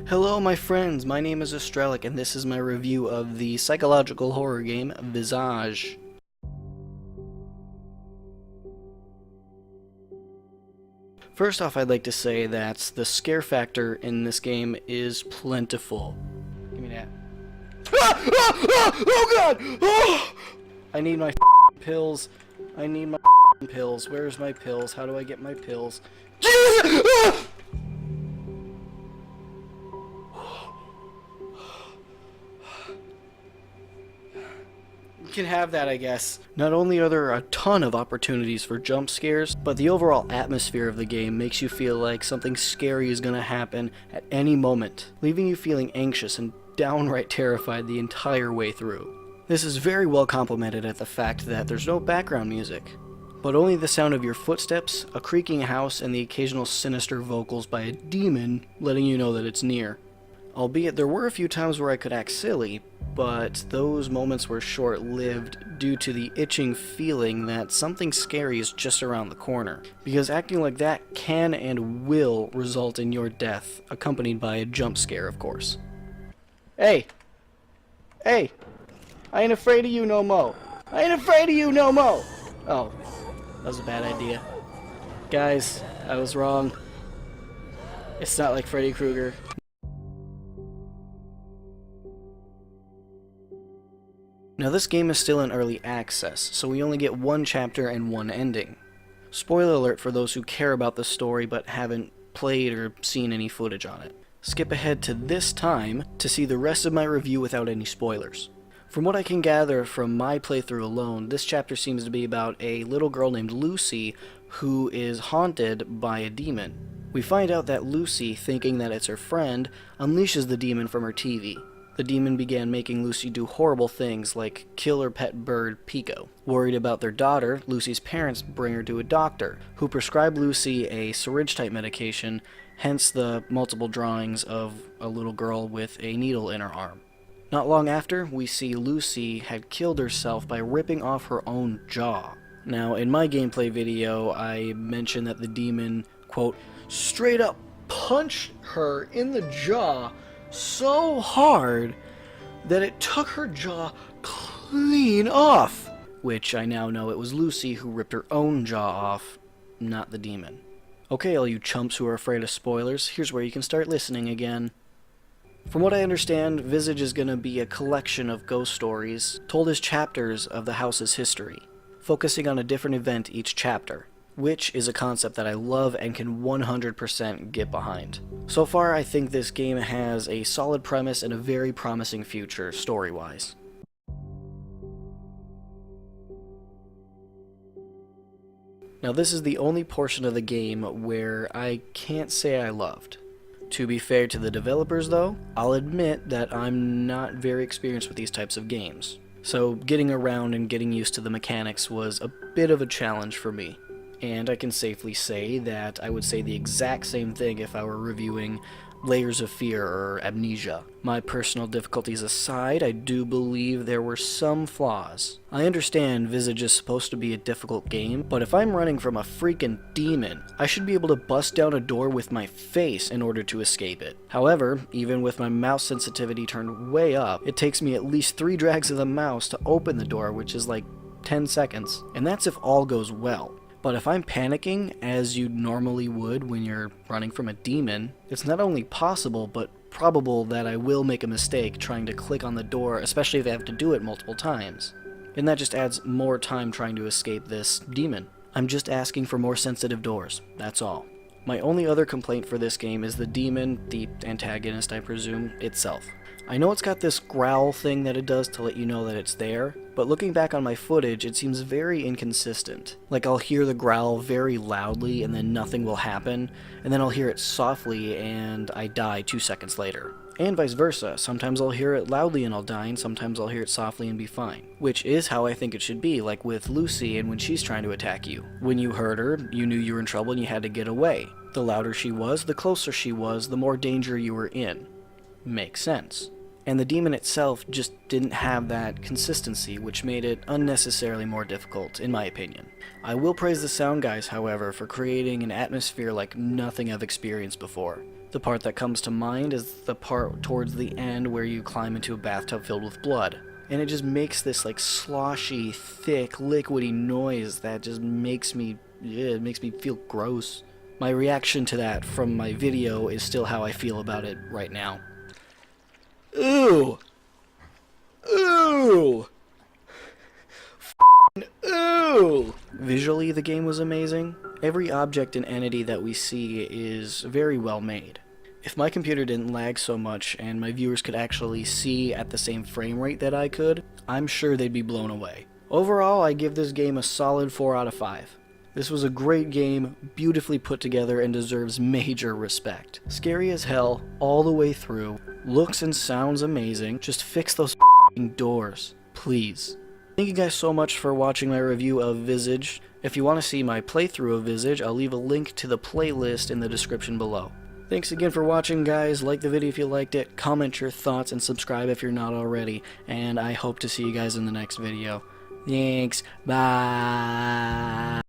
Hello my friends, my name is Astrellik and this is my review of the psychological horror game Visage. First off, I'd like to say that the scare factor in this game is plentiful. Give me that. Oh god! Oh! I need my pills. I need my pills. Where's my pills? How do I get my pills? Jesus! Ah! You can have that, I guess. Not only are there a ton of opportunities for jump scares, but the overall atmosphere of the game makes you feel like something scary is gonna happen at any moment, leaving you feeling anxious and downright terrified the entire way through. This is very well complemented at the fact that there's no background music, but only the sound of your footsteps, a creaking house, and the occasional sinister vocals by a demon letting you know that it's near. Albeit there were a few times where I could act silly, but those moments were short-lived due to the itching feeling that something scary is just around the corner, because acting like that can and will result in your death, accompanied by a jump scare, of course. Hey! Hey! I ain't afraid of you no mo! I ain't afraid of you no mo! Oh, that was a bad idea. Guys, I was wrong. It's not like Freddy Krueger. Now this game is still in early access, so we only get one chapter and one ending. Spoiler alert for those who care about the story but haven't played or seen any footage on it. Skip ahead to this time to see the rest of my review without any spoilers. From what I can gather from my playthrough alone, this chapter seems to be about a little girl named Lucy who is haunted by a demon. We find out that Lucy, thinking that it's her friend, unleashes the demon from her TV. The demon began making Lucy do horrible things like kill her pet bird, Pico. Worried about their daughter, Lucy's parents bring her to a doctor, who prescribed Lucy a syringe-type medication, hence the multiple drawings of a little girl with a needle in her arm. Not long after, we see Lucy had killed herself by ripping off her own jaw. Now, in my gameplay video, I mentioned that the demon, quote, straight up punched her in the jaw so hard that it took her jaw clean off. Which I now know it was Lucy who ripped her own jaw off, not the demon. Okay, all you chumps who are afraid of spoilers, here's where you can start listening again. From what I understand, Visage is going to be a collection of ghost stories told as chapters of the house's history, focusing on a different event each chapter, which is a concept that I love and can 100% get behind. So far, I think this game has a solid premise and a very promising future, story-wise. Now, this is the only portion of the game where I can't say I loved. To be fair to the developers, though, I'll admit that I'm not very experienced with these types of games. So getting around and getting used to the mechanics was a bit of a challenge for me. And I can safely say that I would say the exact same thing if I were reviewing Layers of Fear or Amnesia. My personal difficulties aside, I do believe there were some flaws. I understand Visage is supposed to be a difficult game, but if I'm running from a freaking demon, I should be able to bust down a door with my face in order to escape it. However, even with my mouse sensitivity turned way up, it takes me at least 3 drags of the mouse to open the door, which is like 10 seconds. And that's if all goes well. But if I'm panicking, as you normally would when you're running from a demon, it's not only possible, but probable that I will make a mistake trying to click on the door, especially if I have to do it multiple times. And that just adds more time trying to escape this demon. I'm just asking for more sensitive doors, that's all. My only other complaint for this game is the demon, the antagonist I presume, itself. I know it's got this growl thing that it does to let you know that it's there, but looking back on my footage, it seems very inconsistent. Like I'll hear the growl very loudly and then nothing will happen, and then I'll hear it softly and I die 2 seconds later. And vice versa, sometimes I'll hear it loudly and I'll die, and sometimes I'll hear it softly and be fine. Which is how I think it should be, like with Lucy and when she's trying to attack you. When you heard her, you knew you were in trouble and you had to get away. The louder she was, the closer she was, the more danger you were in. Makes sense. And the demon itself just didn't have that consistency, which made it unnecessarily more difficult, in my opinion. I will praise the sound guys, however, for creating an atmosphere like nothing I've experienced before. The part that comes to mind is the part towards the end where you climb into a bathtub filled with blood. And it just makes this like sloshy, thick, liquidy noise that just makes me feel gross. My reaction to that from my video is still how I feel about it right now. Ooh! Ooh! Ooh! Visually, the game was amazing. Every object and entity that we see is very well made. If my computer didn't lag so much and my viewers could actually see at the same frame rate that I could, I'm sure they'd be blown away. Overall, I give this game a solid 4 out of 5. This was a great game, beautifully put together, and deserves major respect. Scary as hell, all the way through, looks and sounds amazing, just fix those f***ing doors, please. Thank you guys so much for watching my review of Visage. If you want to see my playthrough of Visage, I'll leave a link to the playlist in the description below. Thanks again for watching, guys. Like the video if you liked it, comment your thoughts, and subscribe if you're not already. And I hope to see you guys in the next video. Thanks, bye!